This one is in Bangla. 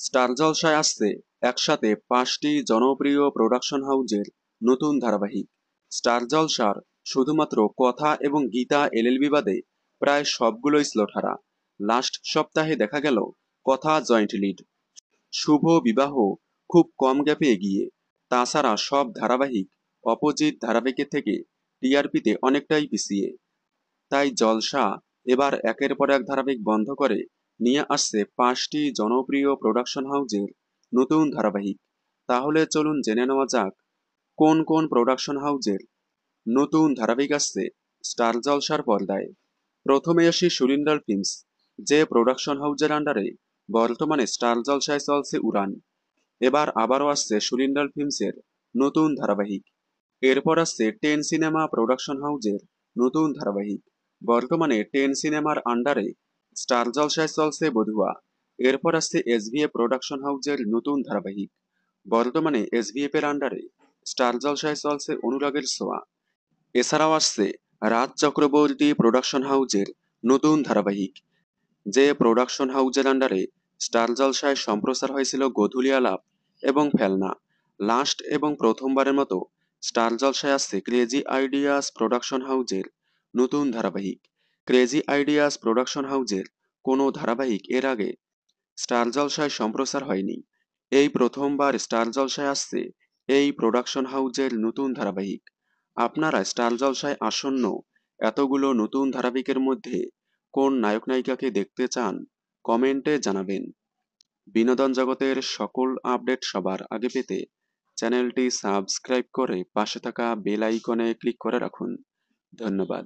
স্টার জলসায় আসছে একসাথে 5টি জনপ্রিয় প্রোডাকশন হাউজের নতুন ধারাবাহিক। স্টার জলসার শুধুমাত্র কথা এবং গীতা এলএলবি বাদে প্রায় সবগুলোই স্লোঠারা। লাস্ট সপ্তাহে দেখা গেল কথা জয়েন্ট লিড, শুভ বিবাহ খুব কম গ্যাপে এগিয়ে। তাছাড়া সব ধারাবাহিক অপোজিট ধারাবাহিকের থেকে টিআরপিতে অনেকটাই পিছিয়ে। তাই জলসা এবার একের পর এক ধারাবাহিক বন্ধ করে নিয়ে আসছে 5টি জনপ্রিয় প্রোডাকশন হাউজের নতুন ধারাবাহিক। তাহলে চলুন জেনে নেওয়া যাক কোন কোন প্রোডাকশন হাউজের নতুন ধারাবাহিক আসছে স্টার জলসার পর্দায়। প্রথমে আসি সুরিন্ডাল ফিল্মস, যে প্রোডাকশন হাউজের আন্ডারে বর্তমানে স্টার জলসায় চলছে উড়ান। এবার আবারও আসছে সুরিন্ডাল ফিল্মসের নতুন ধারাবাহিক। এরপর আসছে 10 সিনেমা প্রোডাকশন হাউজের নতুন ধারাবাহিক। বর্তমানে 10 সিনেমার আন্ডারে স্টার জলসায় চলছে বধুয়া। এরপর আসছে এসভিএফ প্রোডাকশন হাউজের নতুন ধারাবাহিক। বর্তমানে এসভিএফ এর আন্ডারে স্টার জলসায় চলছে অনুরাগের ছোঁয়া। এছাড়াও আসছে রাজ চক্রবর্তী প্রোডাকশন হাউজের নতুন ধারাবাহিক, যে প্রোডাকশন হাউজের আন্ডারে স্টার জলসায় সম্প্রচার হয়েছিল গোধূলি আলাপ এবং ফেলনা। লাস্ট এবং প্রথমবারের মতো স্টার জলসায় আসছে ক্রেজি আইডিয়াস প্রোডাকশন হাউজের নতুন ধারাবাহিক। ক্রেজি আইডিয়াস প্রোডাকশন হাউজের কোনো ধারাবাহিক এর আগে স্টার জলসায় সম্প্রচার হয়নি। এই প্রথমবার স্টার জলসায় আসছে এই প্রোডাকশন হাউজের নতুন ধারাবাহিক। আপনারা স্টার জলসায় আসন্ন এতগুলো নতুন ধারাবাহিকের মধ্যে কোন নায়ক নায়িকাকে দেখতে চান কমেন্টে জানাবেন। বিনোদন জগতের সকল আপডেট সবার আগে পেতে চ্যানেলটি সাবস্ক্রাইব করে পাশে থাকা বেল আইকনে ক্লিক করে রাখুন। ধন্যবাদ।